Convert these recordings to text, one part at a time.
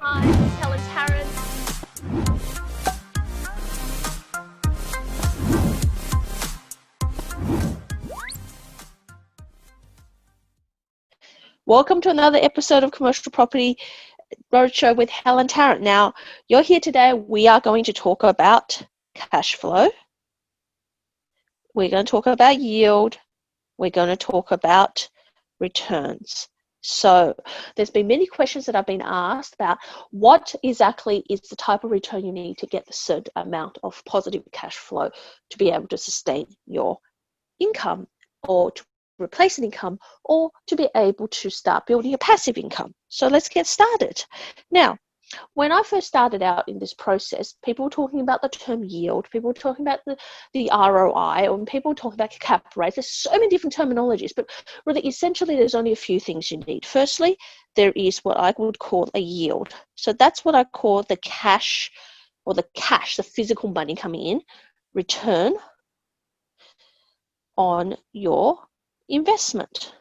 Hi, it's Helen Tarrant. Welcome to another episode of Commercial Property Roadshow with Helen Tarrant. Now, you're here today. We are going to talk about cash flow. We're going to talk about yield. We're going to talk about returns. So there's been many questions that I've been asked about what exactly is the type of return you need to get the certain amount of positive cash flow to be able to sustain your income, or to replace an income, or to be able to start building a passive income. So let's get started. Now, when I first started out in this process, people were talking about the term yield, people were talking about the ROI, or people were talking about cap rates. There's so many different terminologies, but really essentially there's only a few things you need. Firstly, there is what I would call a yield. So that's what I call the cash, or the physical money coming in, return on your investment.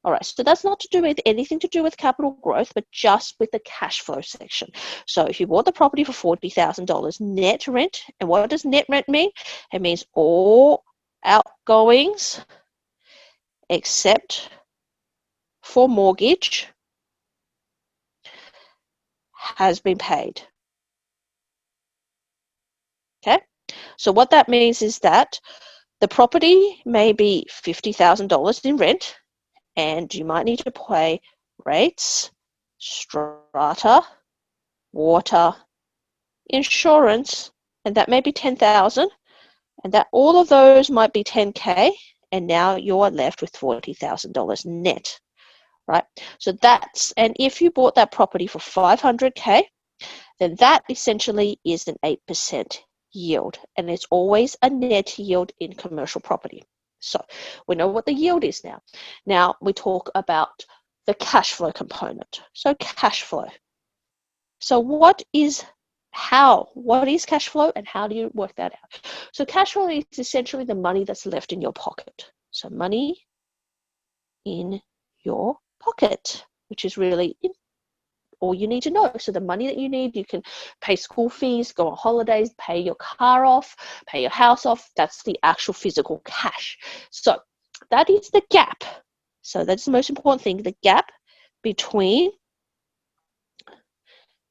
All right, so that's not to do with anything to do with capital growth, but just with the cash flow section. So if you bought the property for $40,000 net rent, and what does net rent mean? It means all outgoings except for mortgage has been paid. Okay, so what that means is that the property may be $50,000 in rent, and you might need to pay rates, strata, water, insurance, and that may be $10,000, and that all of those might be $10K, and now you're left with $40,000 net, right? So that's, and if you bought that property for $500K, then that essentially is an 8% yield, and it's always a net yield in commercial property. So we know what the yield is now. Now we talk about the cash flow component. So cash flow. So what is cash flow, and how do you work that out? So cash flow is essentially the money that's left in your pocket. So money in your pocket, which is really all you need to know. So the money that you need, you can pay school fees, go on holidays, pay your car off, pay your house off. That's the actual physical cash. So that is the gap. So that's the most important thing, the gap between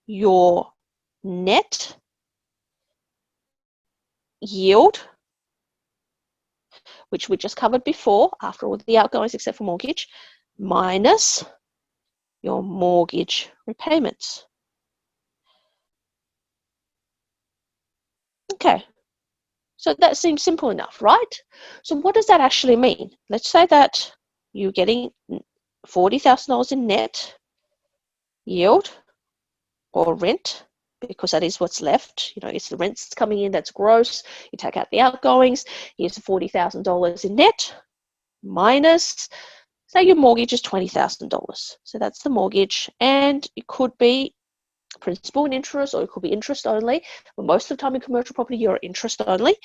your net yield, which we just covered before, after all the outgoings except for mortgage, minus your mortgage repayments. Okay, so that seems simple enough, right? So what does that actually mean? Let's say that you're getting $40,000 in net yield or rent, because that is what's left. You know, it's the rent's coming in, that's gross. You take out the outgoings, here's $40,000 in net, minus, say your mortgage is $20,000. So that's the mortgage, and it could be principal and interest, or it could be interest only. But most of the time in commercial property, you're interest only.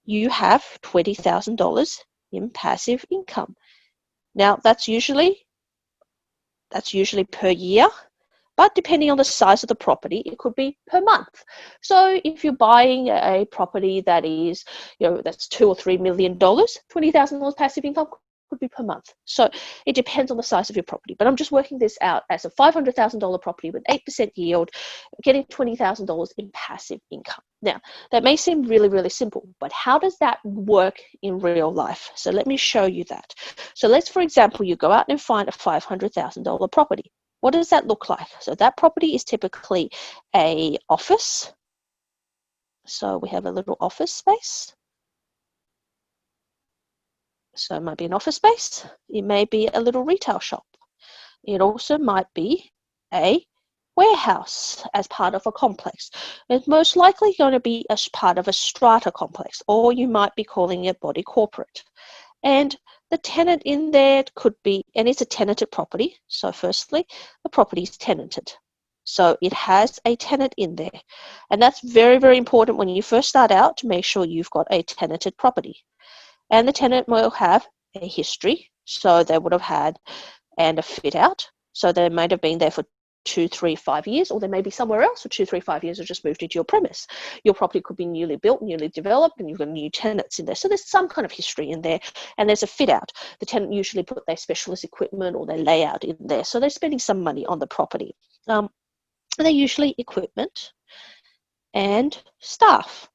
You have $20,000 in passive income. Now that's usually per year, but depending on the size of the property, it could be per month. So if you're buying a property that is, that's $2 or $3 million, $20,000 passive income could be per month. So it depends on the size of your property. But I'm just working this out as a $500,000 property with 8% yield, getting $20,000 in passive income. Now, that may seem really, really simple, but how does that work in real life? So let me show you that. So let's, for example, you go out and find a $500,000 property. What does that look like? So that property is typically an office. So we have a little office space. So it might be an office space. It may be a little retail shop. It also might be a warehouse as part of a complex. It's most likely going to be as part of a strata complex, or you might be calling it body corporate. And the tenant in there could be, and it's a tenanted property. So firstly, the property is tenanted. So it has a tenant in there. And that's very, very important when you first start out, to make sure you've got a tenanted property. And the tenant will have a history. So they would have had, and a fit out. So they might have been there for 2, 3, 5 years, or they may be somewhere else for 2, 3, 5 years, or just moved into your premise. Your property could be newly built, newly developed, and you've got new tenants in there. So there's some kind of history in there, and there's a fit out. The tenant usually put their specialist equipment or their layout in there, so they're spending some money on the property. They're usually equipment and staff.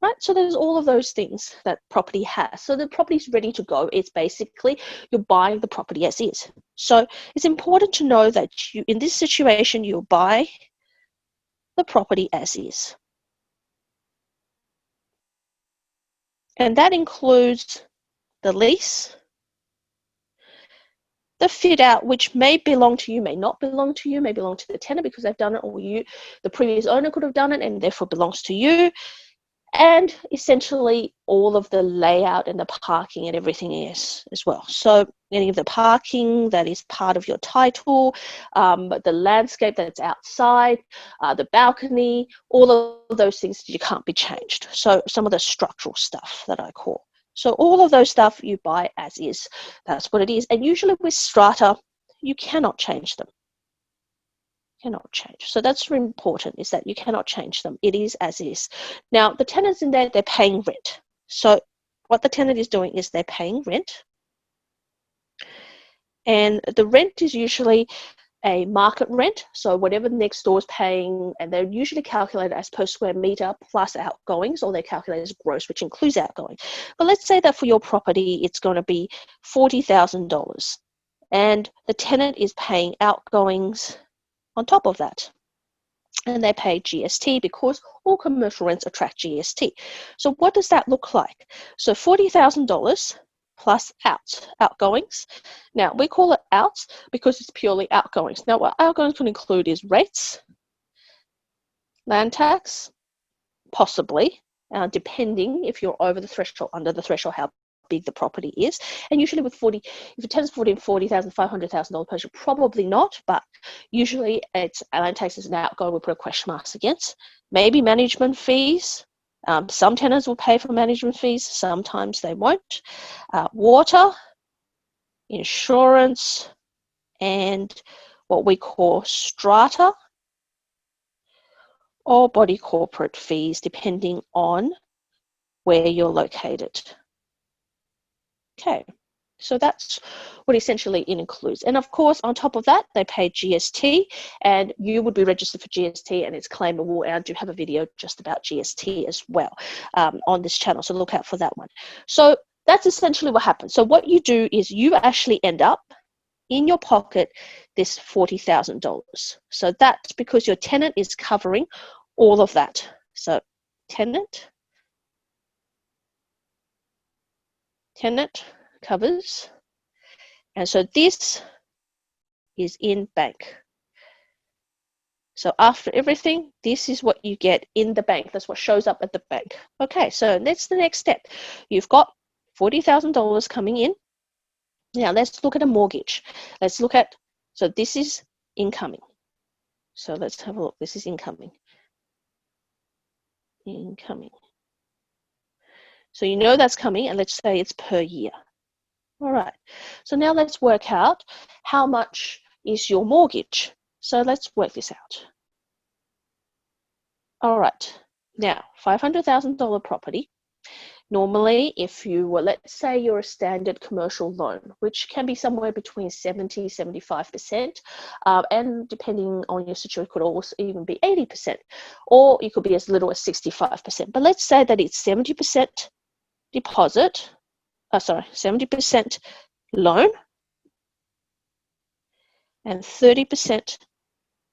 Right, so there's all of those things that property has. So the property's ready to go. It's basically you're buying the property as is. So it's important to know that you, in this situation, you'll buy the property as is. And that includes the lease, the fit out, which may belong to you, may not belong to you, may belong to the tenant because they've done it, or you, the previous owner could have done it and therefore belongs to you. And essentially all of the layout and the parking and everything is as well. So any of the parking that is part of your title, the landscape that's outside, the balcony, all of those things you can't be changed. So some of the structural stuff that I call. So all of those stuff you buy as is. That's what it is. And usually with strata, you cannot change them. Cannot change. So that's really important, is that you cannot change them. It is as is. Now, the tenants in there, they're paying rent. So what the tenant is doing is they're paying rent. And the rent is usually a market rent. So whatever the next door is paying, and they're usually calculated as per square meter plus outgoings, or they're calculated as gross, which includes outgoing. But let's say that for your property, it's going to be $40,000. And the tenant is paying outgoings on top of that, and they pay GST because all commercial rents attract GST. So what does that look like? So $40,000 plus outgoings. Now we call it outs because it's purely outgoings. Now what outgoings can include is rates, land tax, possibly, depending if you're over the threshold, under the threshold, how big the property is. And usually with 40, if it turns $40,000, $500,000 per year, probably not, but usually it's land taxes and outgoing we put a question mark against. Maybe management fees. Some tenants will pay for management fees, sometimes they won't. Water, insurance, and what we call strata or body corporate fees, depending on where you're located. Okay, so that's what essentially it includes. And of course, on top of that, they pay GST, and you would be registered for GST, and it's claimable. And I do have a video just about GST as well on this channel, so look out for that one. So that's essentially what happens. So what you do is you actually end up in your pocket this $40,000. So that's because your tenant is covering all of that. So tenant covers, and so this is in bank. So after everything, this is what you get in the bank. That's what shows up at the bank. Okay, so that's the next step. You've got $40,000 coming in. Now let's look at a mortgage. Let's look at, so this is incoming. So let's have a look. This is incoming. Incoming. So you know that's coming, and let's say it's per year. All right, so now let's work out how much is your mortgage. So let's work this out. All right, now $500,000 property. Normally, if you were, let's say you're a standard commercial loan, which can be somewhere between 70, 75%, and depending on your situation, could also even be 80%, or it could be as little as 65%. But let's say that it's 70% deposit, 70% loan and 30%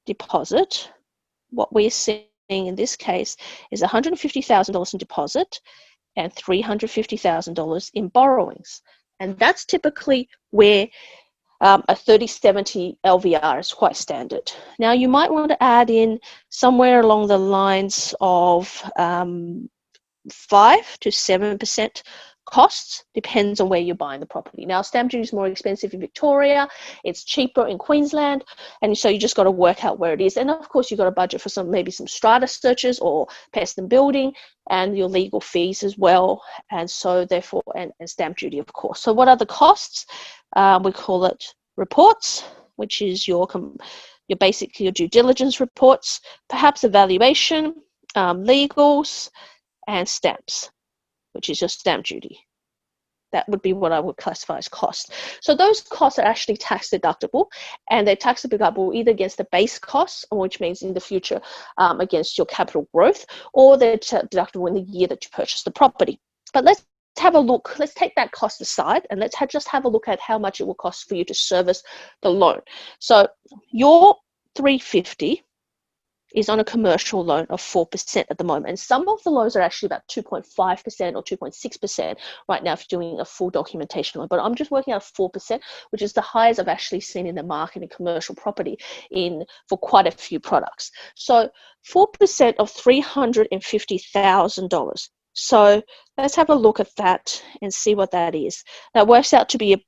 deposit. What we're seeing in this case is $150,000 in deposit and $350,000 in borrowings. And that's typically where a 30-70 LVR is quite standard. Now you might want to add in somewhere along the lines of 5 to 7% costs, depends on where you're buying the property. Now stamp duty is more expensive in Victoria, it's cheaper in Queensland, and so you just got to work out where it is. And of course you've got to budget for maybe some strata searches or pest and building and your legal fees as well, and so therefore and stamp duty of course. So what are the costs? We call it reports, which is your basically your due diligence reports, perhaps a valuation, legals, and stamps, which is your stamp duty. That would be what I would classify as cost. So those costs are actually tax deductible, and they're tax deductible either against the base costs, which means in the future against your capital growth, or they're deductible in the year that you purchased the property. But let's have a look. Let's take that cost aside, and let's just have a look at how much it will cost for you to service the loan. So your $350 is on a commercial loan of 4% at the moment. And some of the loans are actually about 2.5% or 2.6% right now if you're doing a full documentation loan. But I'm just working out 4%, which is the highest I've actually seen in the market in commercial property for quite a few products. So 4% of $350,000. So let's have a look at that and see what that is. That works out to be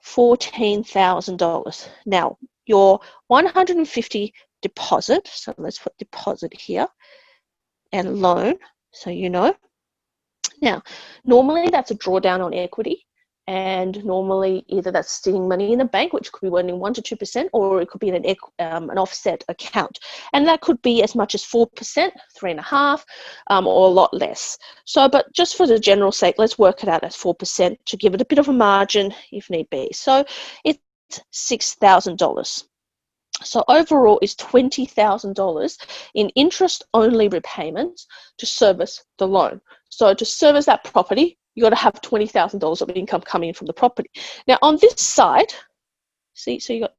$14,000. Now, your 150 deposit, so let's put deposit here, and loan, so you know. Now, normally that's a drawdown on equity, and normally either that's sitting money in the bank, which could be earning 1 to 2%, or it could be in an offset account, and that could be as much as 4%, 3.5%, or a lot less. So, but just for the general sake, let's work it out as 4% to give it a bit of a margin if need be. So it's $6,000. So overall is $20,000 in interest-only repayments to service the loan. So to service that property, you got to have $20,000 of income coming in from the property. Now on this side, see, so you got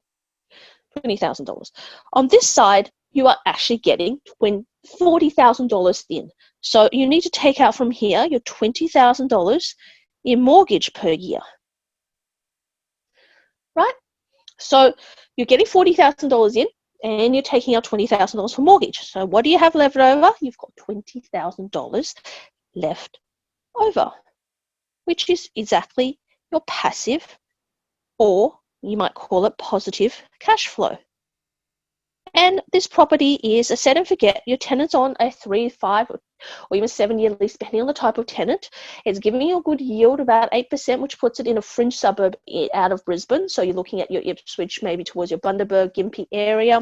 $20,000. On this side, you are actually getting $40,000 in. So you need to take out from here your $20,000 in mortgage per year, right? So you're getting $40,000 in, and you're taking out $20,000 for mortgage. So what do you have left over? You've got $20,000 left over, which is exactly your passive, or you might call it positive cash flow. And this property is a set and forget. Your tenant's on a 3, 5, or even 7-year lease, depending on the type of tenant. It's giving you a good yield, about 8%, which puts it in a fringe suburb out of Brisbane. So you're looking at your Ipswich, maybe towards your Bundaberg, Gympie area,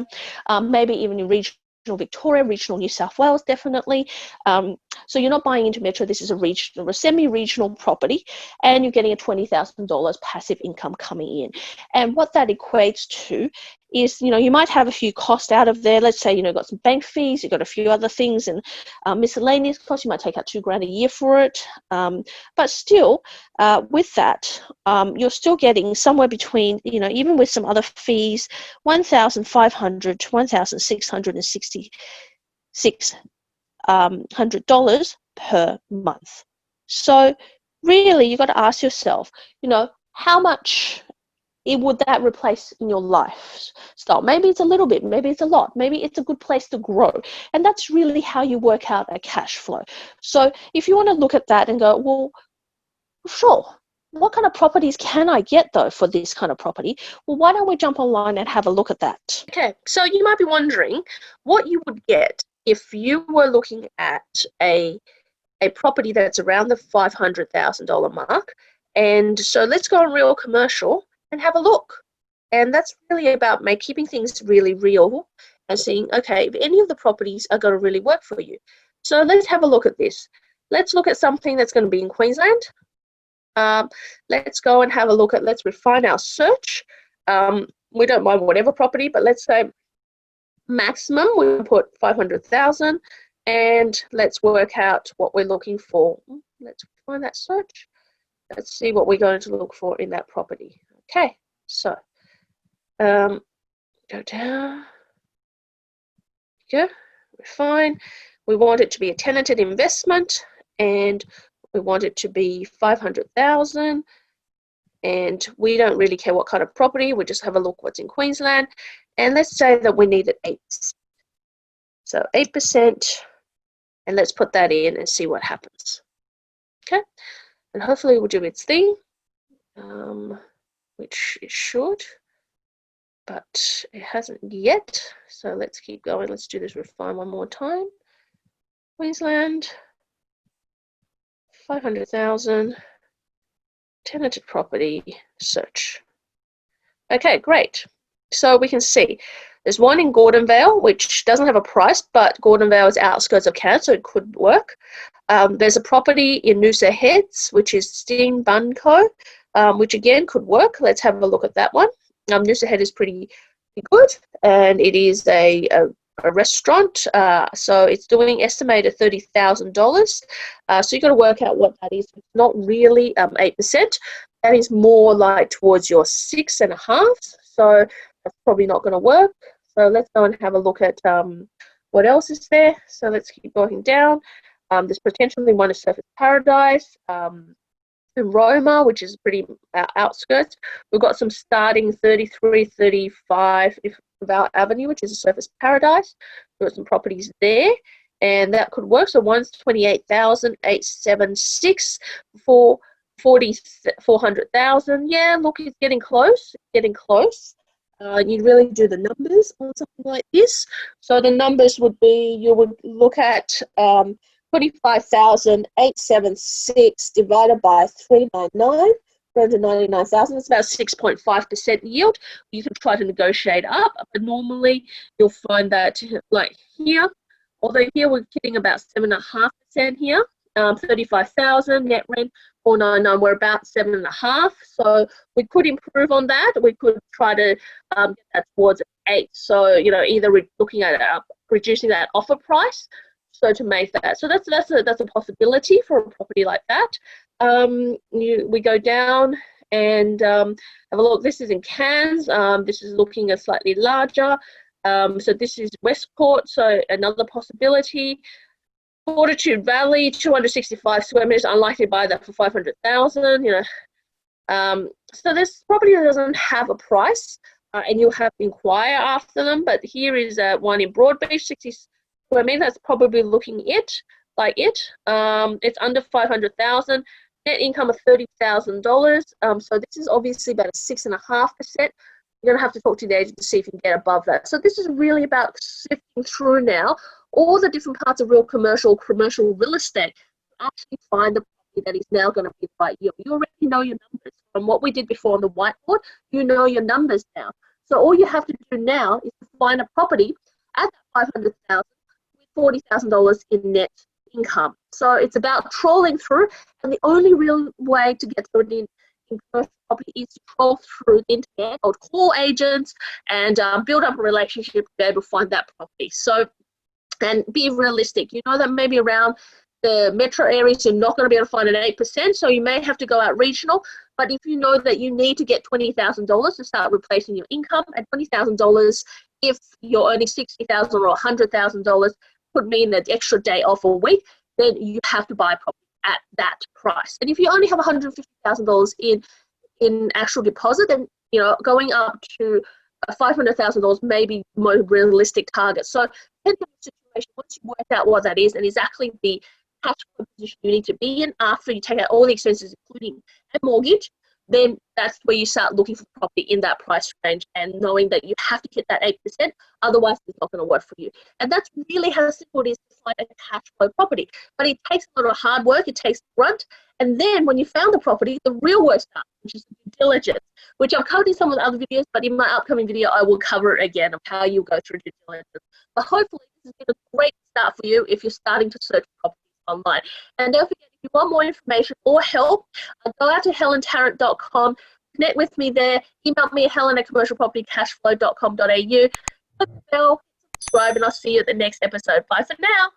maybe even in regional Victoria, regional New South Wales, definitely. So you're not buying into metro. This is a semi-regional property, and you're getting a $20,000 passive income coming in. And what that equates to is, you might have a few costs out of there. Let's say, got some bank fees, you've got a few other things, and miscellaneous costs. You might take out $2,000 a year for it. But still, with that, you're still getting somewhere between, even with some other fees, $1,500 to $1,666 per month. So really, you've got to ask yourself, how much would that replace in your lifestyle? Maybe it's a little bit, maybe it's a lot, maybe it's a good place to grow. And that's really how you work out a cash flow. So if you want to look at that and go, well, sure, what kind of properties can I get though for this kind of property? Well, why don't we jump online and have a look at that? Okay, so you might be wondering what you would get if you were looking at a property that's around the $500,000 mark. And so let's go on Real Commercial and have a look. And that's really about keeping things really real and seeing, okay, if any of the properties are going to really work for you. So let's have a look at this. Let's look at something that's going to be in Queensland. Let's go and have a look at, let's refine our search. We don't mind whatever property, but let's say maximum, we put 500,000, and let's work out what we're looking for. Let's find that search. Let's see what we're going to look for in that property. Okay, so go down. Go, refine. We want it to be a tenanted investment, and we want it to be 500,000. And we don't really care what kind of property. We just have a look what's in Queensland, and let's say that we need it 8%. So 8%, and let's put that in and see what happens. Okay, and hopefully it will do its thing, which it should, but it hasn't yet. So let's keep going. Let's do this refine one more time. Queensland, 500,000, tenanted property, search. Okay, great. So we can see there's one in Gordonvale, which doesn't have a price, but Gordonvale is outskirts of Cairns, so it could work. There's a property in Noosa Heads, which is Sting Bunco, which again could work. Let's have a look at that one. Noosa Head is pretty good, and it is a restaurant, so it's doing estimated $30,000. So you've got to work out what that is. It's not really 8%. That is more like towards your 6.5%. So that's probably not going to work. So let's go and have a look at what else is there. So let's keep going down. There's potentially one at Surfers Paradise. In Roma, which is pretty outskirts. We've got some starting 33, 35 Val Avenue, which is a Surfers Paradise. We've got some properties there, and that could work. So one's 28,876 for 400,000. Yeah, look, it's getting close. It's getting close. You'd really do the numbers on something like this. So the numbers would be, you would look at 25,876 divided by 399, 399,000. It's about 6.5% yield. You can try to negotiate up, but normally you'll find that, like here, although here we're getting about 7.5% here, 35,000 net rent, 499. We're about 7.5. So we could improve on that. We could try to get that towards 8. So either we're looking at reducing that offer price. So to make that, so that's a possibility for a property like that. We go down and have a look. This is in Cairns. This is looking a slightly larger. So this is Westport. So another possibility. Fortitude Valley, 265 square meters. Unlikely to buy that for 500,000. So this property doesn't have a price, and you'll have to inquire after them. But here is one in Broadbeach, 60. I mean, that's probably looking like it. It's under 500,000. Net income of $30,000. So this is obviously about a 6.5%. You're gonna have to talk to the agent to see if you can get above that. So this is really about sifting through now all the different parts of real commercial real estate to actually find the property that is now going to be the right yield. You already know your numbers from what we did before on the whiteboard. You know your numbers now. So all you have to do now is to find a property at that 500,000. $40,000 in net income. So it's about trolling through, and the only real way to get through in commercial property is to troll through the internet or call agents and build up a relationship to be able to find that property. So, and be realistic. You know that maybe around the metro areas you're not going to be able to find an 8%, so you may have to go out regional. But if you know that you need to get $20,000 to start replacing your income, at $20,000, if you're earning $60,000 or $100,000, could mean that extra day off a week, then you have to buy a property at that price. And if you only have $150,000 in actual deposit, then going up to $500,000 may be more realistic target. So depending on the situation, once you work out what that is and exactly the cash flow position you need to be in after you take out all the expenses, including a mortgage, then that's where you start looking for property in that price range and knowing that you have to hit that 8%, otherwise it's not going to work for you. And that's really how simple it is to find a cash flow property. But it takes a lot of hard work, it takes grunt, and then when you found the property, the real work starts, which is due diligence, which I've covered in some of the other videos, but in my upcoming video, I will cover it again of how you go through due diligence. But hopefully this has been a great start for you if you're starting to search properties online. And don't forget, if you want more information or help, go out to helentarrant.com, connect with me there, email me at helen@commercialpropertycashflow.com.au, click the bell, subscribe, and I'll see you at the next episode. Bye for now.